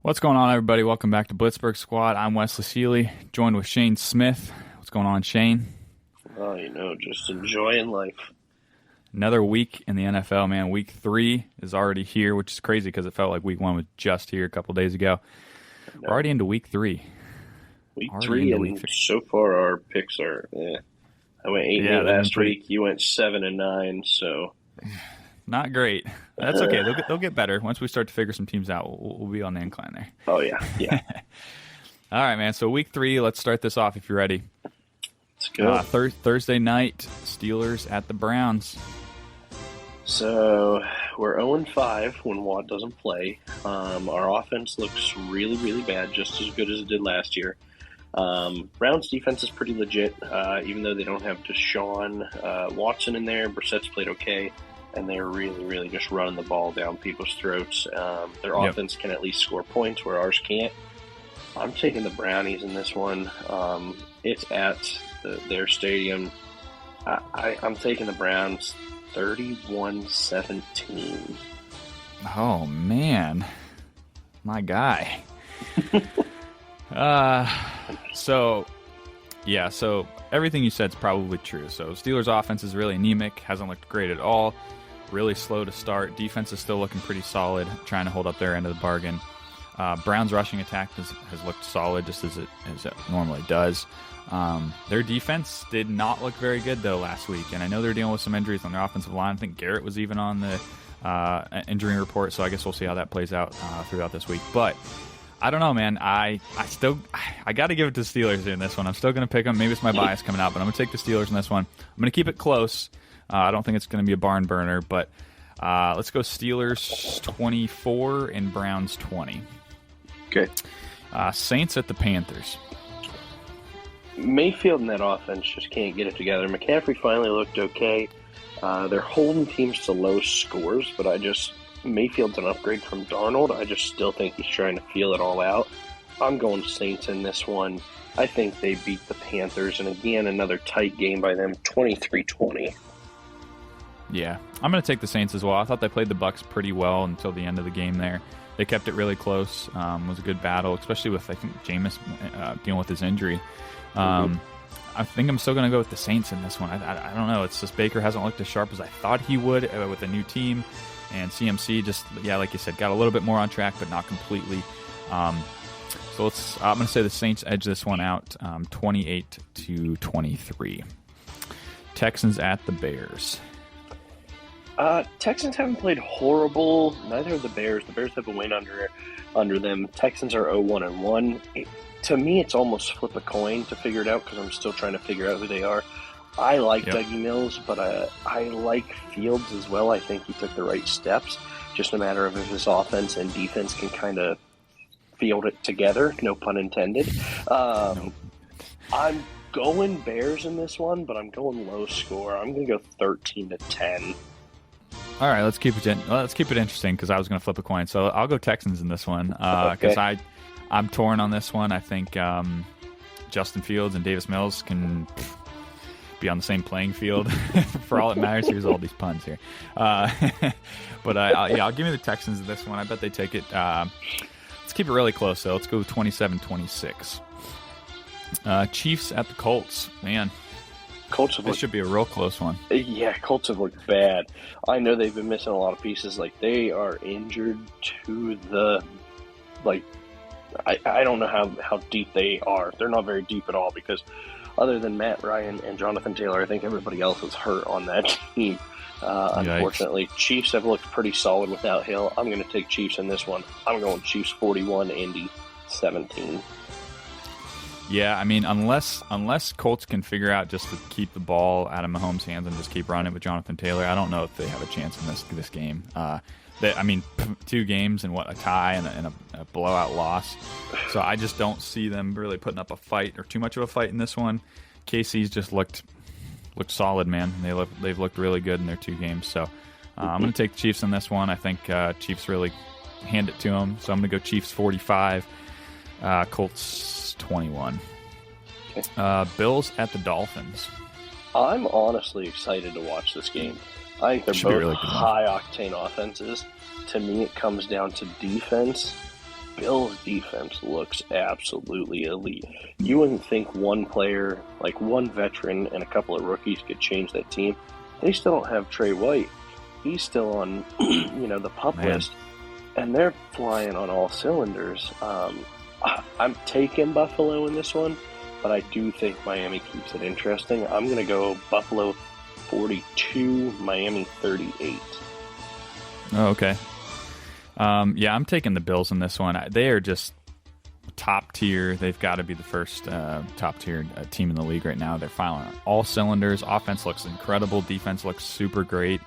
What's going on, everybody? Welcome back to Blitzburg Squad. I'm Wesley Seeley, joined with Shane Smith. What's going on, Shane? Oh, just enjoying life. Another week in the NFL, man. Week 3 is already here, which is crazy because it felt like week 1 was just here a couple days ago. We're already into week 3. Week 3, and so far our picks are, I went 8-8 last week. You went 7-9, so... Not great. That's okay. They'll get better. Once we start to figure some teams out, we'll be on the incline there. Oh, yeah. All right, man. So week 3, let's start this off if you're ready. Let's go. Thursday night, Steelers at the Browns. So we're 0-5 when Watt doesn't play. Our offense looks really, really bad, just as good as it did last year. Browns defense is pretty legit, even though they don't have Deshaun Watson in there. Brissett's played okay. And they're really, really just running the ball down people's throats. Their offense can at least score points where ours can't. I'm taking the Brownies in this one. It's at their stadium. I'm taking the Browns 31-17. Oh, man. My guy. So everything you said is probably true. So Steelers' offense is really anemic, hasn't looked great at all. Really slow to start. Defense is still looking pretty solid, trying to hold up their end of the bargain. Browns' rushing attack has looked solid, just as it normally does. Their defense did not look very good, though, last week. And I know they're dealing with some injuries on their offensive line. I think Garrett was even on the injury report, so I guess we'll see how that plays out throughout this week. But I don't know, man. I got to give it to the Steelers in this one. I'm still going to pick them. Maybe it's my bias coming out, but I'm going to take the Steelers in this one. I'm going to keep it close. I don't think it's going to be a barn burner, but let's go Steelers 24 and Browns 20. Okay. Saints at the Panthers. Mayfield and that offense just can't get it together. McCaffrey finally looked okay. They're holding teams to low scores, but Mayfield's an upgrade from Darnold. I just still think he's trying to feel it all out. I'm going Saints in this one. I think they beat the Panthers, and again, another tight game by them, 23-20. Yeah, I'm going to take the Saints as well. I thought they played the Bucs pretty well until the end of the game there. They kept it really close. It was a good battle, especially with, I think, Jameis dealing with his injury. I think I'm still going to go with the Saints in this one. I don't know. It's just Baker hasn't looked as sharp as I thought he would with a new team. And CMC just, like you said, got a little bit more on track, but not completely. So I'm going to say the Saints edge this one out 28-23. Texans at the Bears. Texans haven't played horrible. Neither have the Bears. The Bears have a win under them. Texans are 0-1-1. To me, it's almost flip a coin to figure it out because I'm still trying to figure out who they are. I like Dougie Mills, but I like Fields as well. I think he took the right steps. Just a matter of if his offense and defense can kind of field it together. No pun intended. I'm going Bears in this one, but I'm going low score. I'm going to go 13-10. All right, let's keep it interesting because I was going to flip a coin. So I'll go Texans in this one because I'm torn on this one. I think Justin Fields and Davis Mills can be on the same playing field for all it matters. Here's all these puns here. But I'll give me the Texans in this one. I bet they take it. Let's keep it really close, though. Let's go 27-26. Chiefs at the Colts. Man. This should be a real close one. Yeah, Colts have looked bad. I know they've been missing a lot of pieces. Like, they are injured to the, I don't know how deep they are. They're not very deep at all because other than Matt Ryan and Jonathan Taylor, I think everybody else is hurt on that team. Unfortunately, Chiefs have looked pretty solid without Hill. I'm going to take Chiefs in this one. I'm going Chiefs 41, Indy 17. Yeah, I mean, unless Colts can figure out just to keep the ball out of Mahomes' hands and just keep running with Jonathan Taylor, I don't know if they have a chance in this game. 2 games and a tie and a blowout loss. So I just don't see them really putting up a fight or too much of a fight in this one. KC's just looked solid, man. They've looked really good in their 2 games. So I'm going to take the Chiefs in this one. I think Chiefs really hand it to them. So I'm going to go Chiefs 45, Colts 21. Okay. Bills at the Dolphins. I'm honestly excited to watch this game. I think they're both really high-octane offenses. To me, it comes down to defense. Bills defense looks absolutely elite. You wouldn't think one player, like one veteran and a couple of rookies, could change that team. They still don't have Trey White. He's still on, the PUP list, and they're flying on all cylinders. I'm taking Buffalo in this one, but I do think Miami keeps it interesting. I'm going to go Buffalo 42, Miami 38. Oh, okay. I'm taking the Bills in this one. They are just top tier. They've got to be the first top tier team in the league right now. They're firing on all cylinders. Offense looks incredible. Defense looks super great.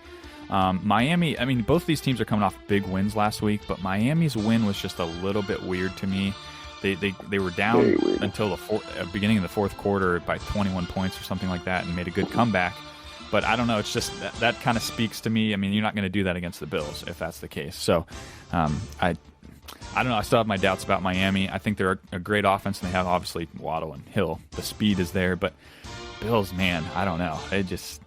Miami, both of these teams are coming off big wins last week, but Miami's win was just a little bit weird to me. They were down until the beginning of the fourth quarter by 21 points or something like that and made a good comeback. But I don't know. It's just that kind of speaks to me. You're not going to do that against the Bills if that's the case. So I don't know. I still have my doubts about Miami. I think they're a great offense, and they have obviously Waddle and Hill. The speed is there, but Bills, man, I don't know.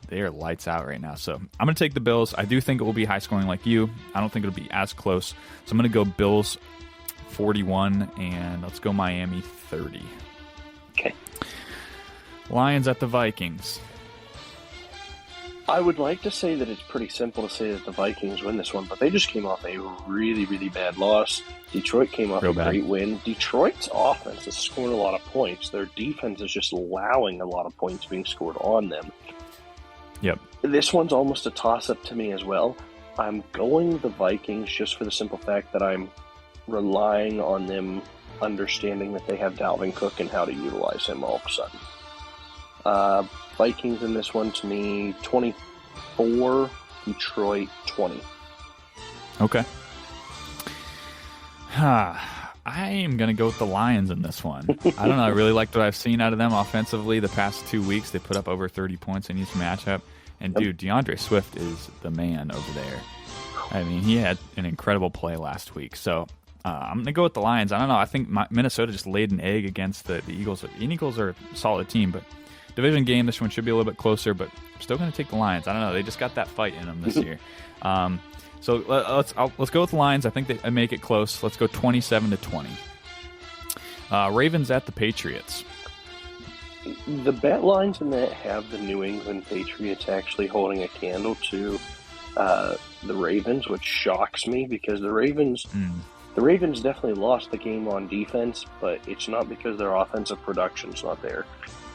They are lights out right now. So I'm going to take the Bills. I do think it will be high scoring like you. I don't think it'll be as close. So I'm going to go Bills 41, and let's go Miami 30. Okay. Lions at the Vikings. I would like to say that it's pretty simple to say that the Vikings win this one, but they just came off a really, really bad loss. Detroit came off great win. Detroit's offense is scoring a lot of points. Their defense is just allowing a lot of points being scored on them. Yep. This one's almost a toss-up to me as well. I'm going the Vikings just for the simple fact that I'm relying on them understanding that they have Dalvin Cook and how to utilize him all of a sudden. Vikings in this one, to me, 24, Detroit 20. Okay. I am going to go with the Lions in this one. I don't know. I really liked what I've seen out of them offensively the past 2 weeks. They put up over 30 points in each matchup. And, dude, DeAndre Swift is the man over there. He had an incredible play last week. So I'm going to go with the Lions. I don't know. I think Minnesota just laid an egg against the Eagles. The Eagles are a solid team, but division game, this one should be a little bit closer, but I'm still going to take the Lions. I don't know. They just got that fight in them this year. So let's go with the Lions. I think they make it close. Let's go 27-20. Ravens at the Patriots. The bet lines in that have the New England Patriots actually holding a candle to the Ravens, which shocks me because the Ravens definitely lost the game on defense, but it's not because their offensive production's not there.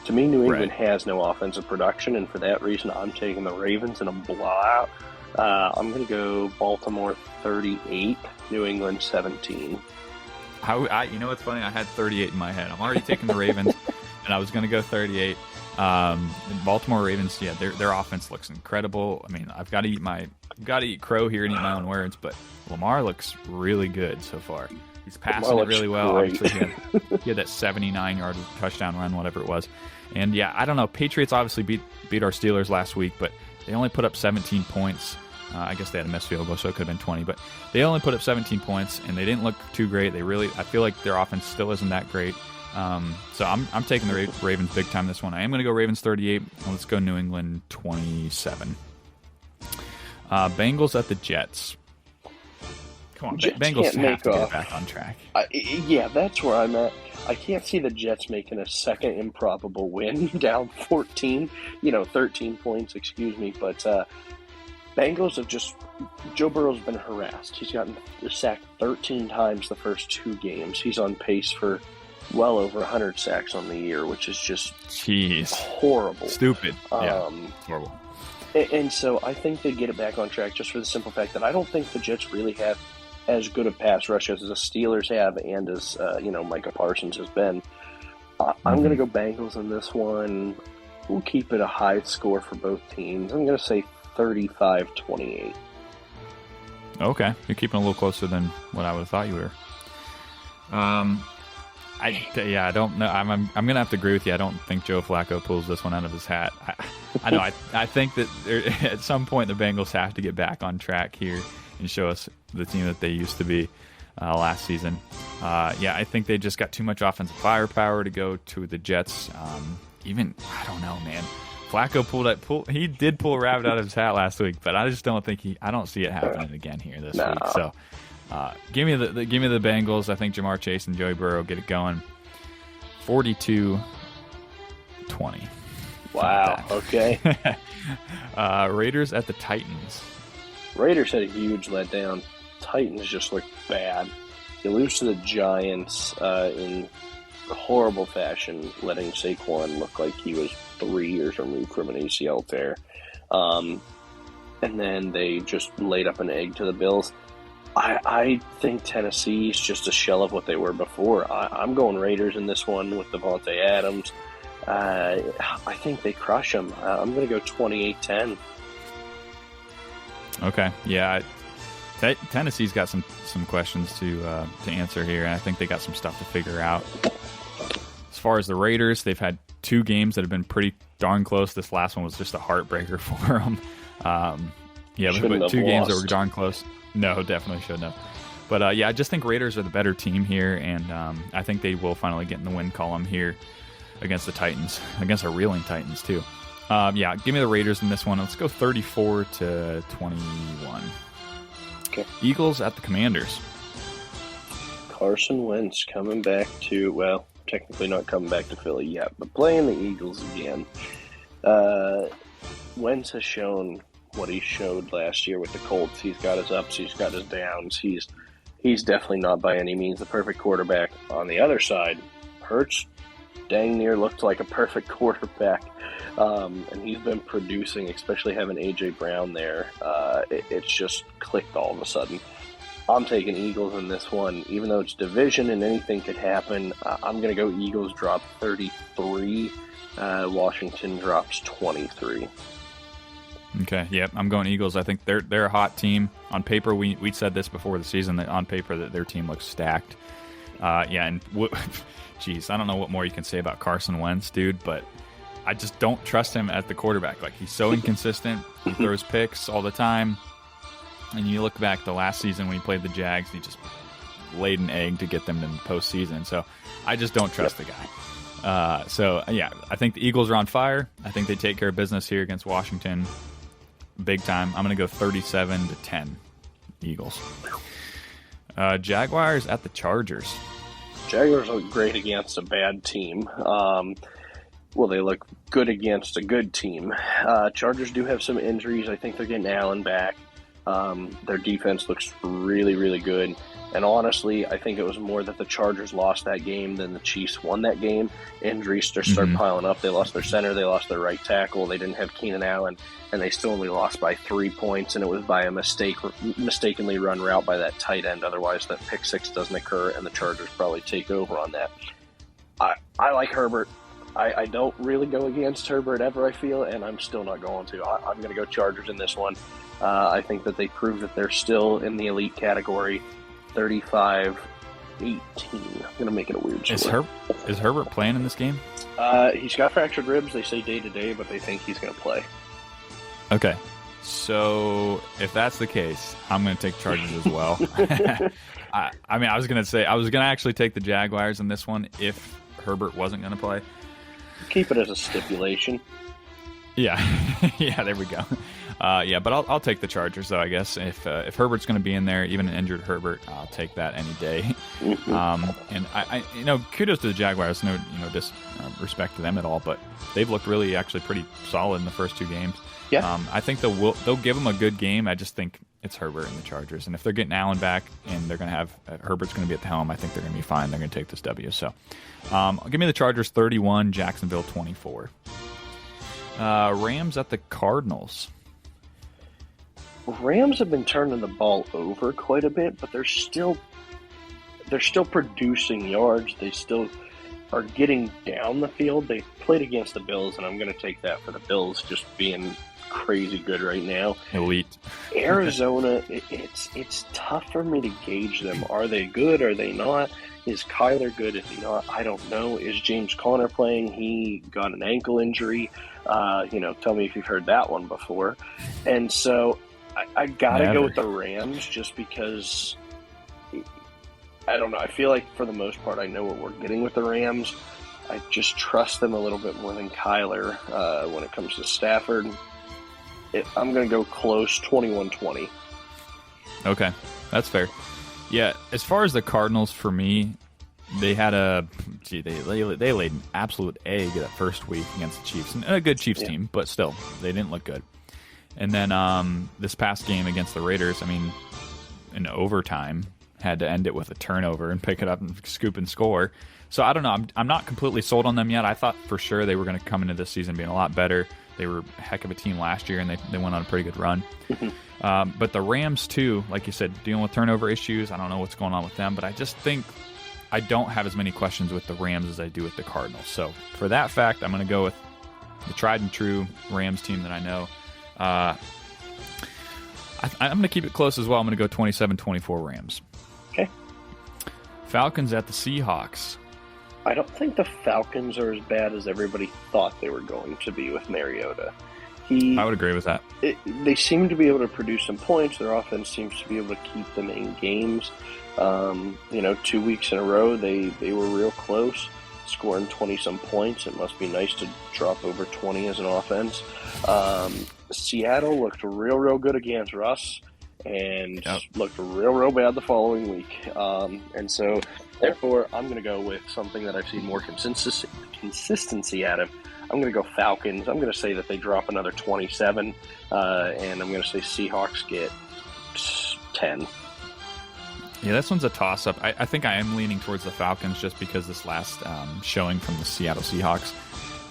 To me, New England has no offensive production, and for that reason, I'm taking the Ravens in a blowout. I'm going to go Baltimore 38, New England 17. You know what's funny? I had 38 in my head. I'm already taking the Ravens, and I was going to go 38. Baltimore Ravens, their offense looks incredible. I've got to eat crow here and eat my own words, but Lamar looks really good so far. He's passing it really well. Obviously, he had that 79-yard touchdown run, whatever it was. And, I don't know. Patriots obviously beat our Steelers last week, but they only put up 17 points. I guess they had a missed field goal, so it could have been 20. But they only put up 17 points, and they didn't look too great. I feel like their offense still isn't that great. So I'm taking the Ravens big time this one. I am going to go Ravens 38. Let's go New England 27. Bengals at the Jets. Come on, Jets Bengals have to get back on track. That's where I'm at. I can't see the Jets making a second improbable win down 13 points, but Bengals have Joe Burrow's been harassed. He's gotten sacked 13 times the first 2 games. He's on pace for well over 100 sacks on the year, which is just horrible. Stupid. Horrible. And so I think they get it back on track just for the simple fact that I don't think the Jets really have as good a pass rush as the Steelers have and as, Micah Parsons has been. I'm going to go Bengals in this one. We'll keep it a high score for both teams. I'm going to say 35-28. Okay. You're keeping a little closer than what I would have thought you were. I don't know. I'm going to have to agree with you. I don't think Joe Flacco pulls this one out of his hat. I know. I think that at some point the Bengals have to get back on track here and show us the team that they used to be last season. I think they just got too much offensive firepower to go to the Jets. I don't know, man. Flacco he did pull a rabbit out of his hat last week, but I just don't think I don't see it happening again here this week. So Give me the Bengals. I think Jamar Chase and Joey Burrow get it going. 42-20. Wow. Okay. Raiders at the Titans. Raiders had a huge letdown. Titans just looked bad. They lose to the Giants in horrible fashion, letting Saquon look like he was 3 years removed from an ACL tear. And then they just laid up an egg to the Bills. I think Tennessee's just a shell of what they were before. I'm going Raiders in this one with Devontae Adams. I think they crush them. I'm going to go 28-10. Okay, yeah. Tennessee's got some questions to answer here, and I think they got some stuff to figure out. As far as the Raiders, they've had 2 games that have been pretty darn close. This last one was just a heartbreaker for them. But 2 games that were darn close. No, definitely shouldn't have. But I just think Raiders are the better team here, and I think they will finally get in the win column here against the Titans, against a reeling Titans too. Give me the Raiders in this one. Let's go 34-21. Okay. Eagles at the Commanders. Carson Wentz coming back to, well, technically not coming back to Philly yet, but playing the Eagles again. Wentz has shown what he showed last year with the Colts. He's got his ups, he's got his downs. He's definitely not by any means the perfect quarterback. On the other side, Hurts dang near looked like a perfect quarterback. And he's been producing, especially having A.J. Brown there. It's just clicked all of a sudden. I'm taking Eagles in this one. Even though it's division and anything could happen, I'm going to go Eagles drop 33. Washington drops 23. Okay, yep, I'm going Eagles. I think they're a hot team. On paper, we said this before the season, that on paper that their team looks stacked. Geez, I don't know what more you can say about Carson Wentz, dude, but I just don't trust him at the quarterback. Like, he's so inconsistent. He throws picks all the time. And you look back to last season when he played the Jags, he just laid an egg to get them to the postseason. So I just don't trust the guy. I think the Eagles are on fire. I think they take care of business here against Washington big time. I'm going to go 37-10 Eagles. Jaguars at the Chargers. Jaguars look great against a bad team. They look good against a good team. Chargers do have some injuries. I think they're getting Allen back. Their defense looks really, really good. And honestly, I think it was more that the Chargers lost that game than the Chiefs won that game. Injuries just start piling up. They lost their center. They lost their right tackle. They didn't have Keenan Allen. And they still only lost by 3 points. And it was by a mistakenly run route by that tight end. Otherwise, that pick six doesn't occur, and the Chargers probably take over on that. I like Herbert. I don't really go against Herbert ever, I feel, and I'm still not going to. I'm going to go Chargers in this one. I think that they prove that they're still in the elite category. 35-18. I'm going to make it a weird score. Is Herbert playing in this game? He's got fractured ribs. They say day-to-day, but they think he's going to play. Okay. So if that's the case, I'm going to take Chargers as well. I was going to actually take the Jaguars in this one if Herbert wasn't going to play. Keep it as a stipulation. Yeah, yeah, there we go. But I'll take the Chargers though. I guess if Herbert's going to be in there, even an injured Herbert, I'll take that any day. And I kudos to the Jaguars. No, disrespect to them at all, but they've looked really actually pretty solid in the first 2 games. Yeah. I think they'll give them a good game. I just think it's Herbert and the Chargers, and if they're getting Allen back and they're going to have Herbert's going to be at the helm, I think they're going to be fine. They're going to take this W. So, give me the Chargers 31, Jacksonville 24. Rams at the Cardinals. Rams have been turning the ball over quite a bit, but they're still producing yards. They still are getting down the field. They played against the Bills, and I'm going to take that for the Bills just being crazy good right now. Elite. Arizona, it's tough for me to gauge them. Are they good? Are they not? Is Kyler good? Is he not? I don't know. Is James Conner playing? He got an ankle injury. Tell me if you've heard that one before. And so I got to go with the Rams just because, I don't know. I feel like for the most part I know what we're getting with the Rams. I just trust them a little bit more than Kyler when it comes to Stafford. I'm going to go close 21-20. Okay, that's fair. Yeah, as far as the Cardinals, for me, they had they laid an absolute egg that first week against the Chiefs, and a good Chiefs team, but still, they didn't look good. And then this past game against the Raiders, I mean, in overtime, had to end it with a turnover and pick it up and scoop and score. So I don't know. I'm not completely sold on them yet. I thought for sure they were going to come into this season being a lot better. They were a heck of a team last year, and they went on a pretty good run. But the Rams, too, like you said, dealing with turnover issues. I don't know what's going on with them, but I just think I don't have as many questions with the Rams as I do with the Cardinals. So for that fact, I'm going to go with the tried and true Rams team that I know. I'm going to keep it close as well. I'm going to go 27-24 Rams. Okay. Falcons at the Seahawks. I don't think the Falcons are as bad as everybody thought they were going to be with Mariota. I would agree with that. They seem to be able to produce some points. Their offense seems to be able to keep them in games. 2 weeks in a row, they were real close, scoring 20-some points. It must be nice to drop over 20 as an offense. Seattle looked real good against Russ and looked real bad the following week. And so, therefore, I'm going to go with something that I've seen more consistency out of. I'm going to go Falcons. I'm going to say that they drop another 27, and I'm going to say Seahawks get 10. Yeah, this one's a toss-up. I think I am leaning towards the Falcons just because this last showing from the Seattle Seahawks,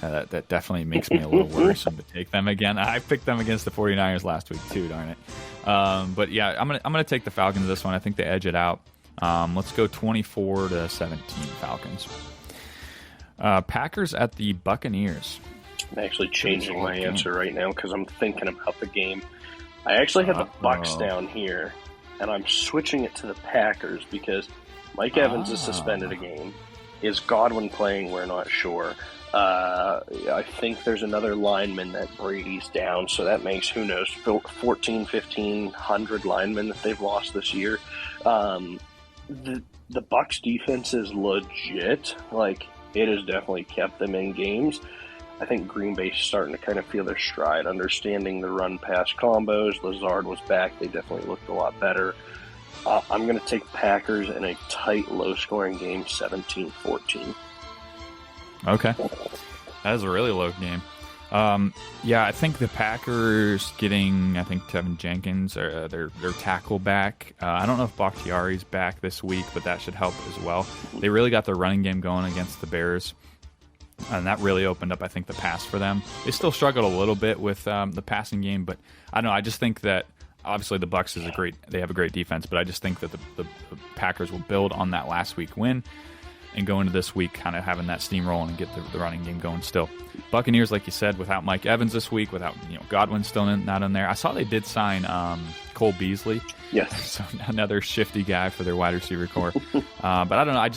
that definitely makes me a little worrisome to take them again. I picked them against the 49ers last week too, darn it. But yeah, I'm gonna take the Falcons this one. I think they edge it out. Let's go 24-17 Falcons. Packers at the Buccaneers. I'm actually changing my answer right now because I'm thinking about the game. I actually had the Bucs down here, and I'm switching it to the Packers because Mike Evans is suspended a game. Is Godwin playing? We're not sure. I think there's another lineman that Brady's down, so that makes, who knows, 1,500 linemen that they've lost this year. The Bucs defense is legit. It has definitely kept them in games. I think Green Bay's starting to kind of feel their stride, understanding the run-pass combos. Lazard was back. They definitely looked a lot better. I'm going to take Packers in a tight, low-scoring game, 17-14. Okay. That is a really low game. I think the Packers getting, Tevin Jenkins, their tackle back. I don't know if Bakhtiari's back this week, but that should help as well. They really got their running game going against the Bears, and that really opened up, I think, the pass for them. They still struggled a little bit with the passing game, but I don't know. I just think that obviously the Bucs they have a great defense, but I just think that the Packers will build on that last week win and go into this week kind of having that steam rolling and get the running game going still. Buccaneers, like you said, without Mike Evans this week, without Godwin still not in there. I saw they did sign Cole Beasley. Yes. So another shifty guy for their wide receiver core. But I don't know.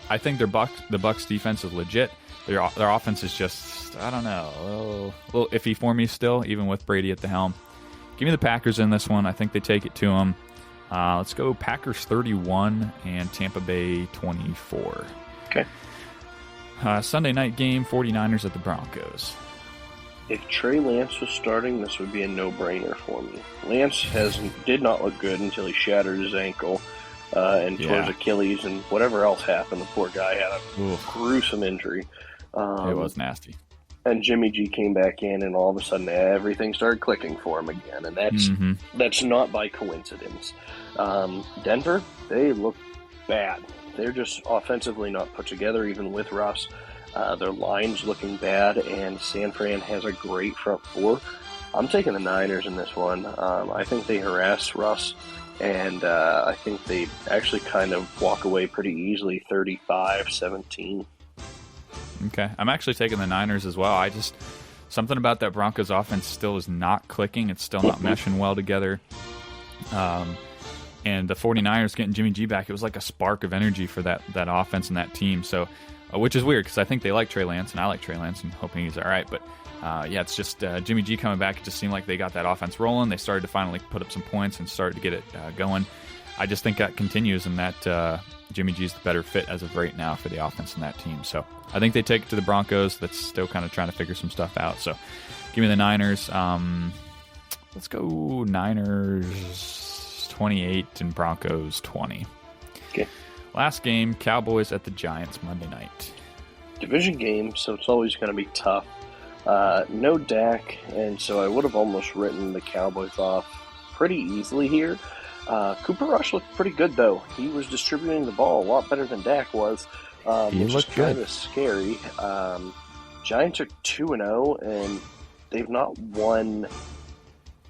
I think the Bucs defense is legit. Their offense is just, I don't know, a little iffy for me still, even with Brady at the helm. Give me the Packers in this one. I think they take it to them. Let's go Packers 31 and Tampa Bay 24. Okay. Sunday night game, 49ers at the Broncos. If Trey Lance was starting, this would be a no-brainer for me. Lance did not look good until he shattered his ankle and tore his Achilles and whatever else happened. The poor guy had a gruesome injury. It was nasty. And Jimmy G came back in, and all of a sudden everything started clicking for him again. And that's not by coincidence. Denver, they look bad. They're just offensively not put together, even with Russ. Their line's looking bad, and San Fran has a great front four. I'm taking the Niners in this one. I think they harass Russ, and I think they actually kind of walk away pretty easily, 35-17. Okay. I'm actually taking the Niners as well. Something about that Broncos offense still is not clicking. It's still not meshing well together. And the 49ers getting Jimmy G back, it was like a spark of energy for that offense and that team. So, which is weird because I think they like Trey Lance, and I like Trey Lance and hoping he's all right. But, it's just Jimmy G coming back. It just seemed like they got that offense rolling. They started to finally put up some points and started to get it going. I just think that continues, and that Jimmy G's the better fit as of right now for the offense in that team. So I think they take it to the Broncos. That's still kind of trying to figure some stuff out. So give me the Niners. Let's go Niners 28 and Broncos 20. Okay. Last game, Cowboys at the Giants Monday night. Division game, so it's always going to be tough. No Dak, and so I would have almost written the Cowboys off pretty easily here. Cooper Rush looked pretty good, though. He was distributing the ball a lot better than Dak was, which is kind of scary. Giants are 2-0, and they've not won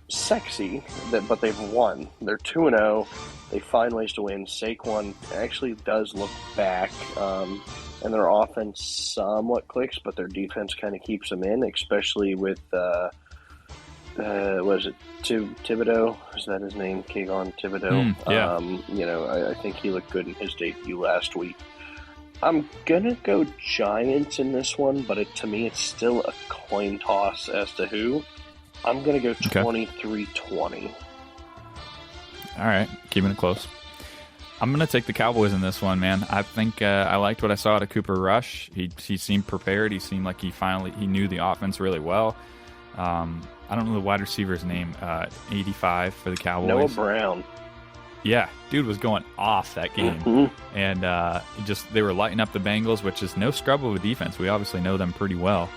sexy, but they've won. They're 2-0. They find ways to win. Saquon actually does look back, and their offense somewhat clicks, but their defense kind of keeps them in, especially with, was it Thibodeau? Is that his name? Kayvon Thibodeau? Yeah. I think he looked good in his debut last week. I'm going to go Giants in this one, but to me it's still a coin toss as to who. I'm going to go 23-20. All right, keeping it close. I'm going to take the Cowboys in this one, man. I think I liked what I saw out of Cooper Rush. He seemed prepared. He seemed like he knew the offense really well. I don't know the wide receiver's name, 85 for the Cowboys. Noah Brown. Yeah, dude was going off that game. Mm-hmm. And they were lighting up the Bengals, which is no scrub of a defense. We obviously know them pretty well.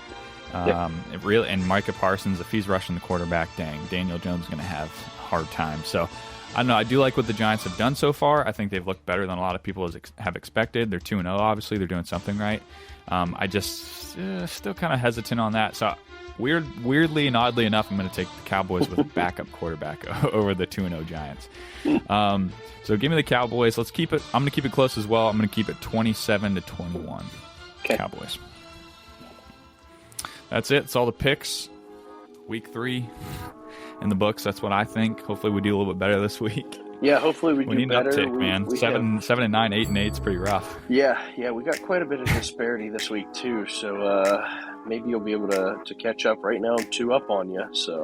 And Micah Parsons, if he's rushing the quarterback, Daniel Jones is going to have a hard time. So, I don't know. I do like what the Giants have done so far. I think they've looked better than a lot of people have expected. They're 2-0, obviously. They're doing something right. I just still kind of hesitant on that. So, weirdly and oddly enough, I'm going to take the Cowboys with a backup quarterback over the 2-0 Giants. So, give me the Cowboys. Let's keep it. I'm going to keep it close as well. I'm going to keep it 27-21. Okay. Cowboys. That's it. It's all the picks. Week 3 in the books. That's what I think. Hopefully we do a little bit better this week. Yeah, hopefully we do need better. An uptick, man. 7-9, 8-8 is pretty rough. Yeah, we got quite a bit of disparity this week too. So maybe you'll be able to catch up. Right now I'm 2 up on you. So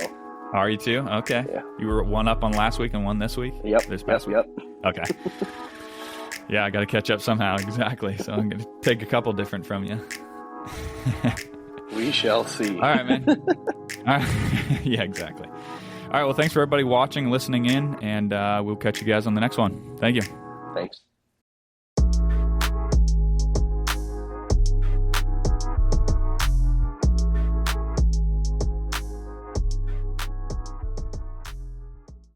are you 2? Okay. Yeah. You were 1 up on last week and 1 this week. Yep. This past week. Okay. Yeah, I got to catch up somehow. Exactly. So I'm going to take a couple different from you. We shall see. All right, man. All right. Yeah, exactly. All right, well, thanks for everybody watching and listening in, and we'll catch you guys on the next one. Thank you. Thanks.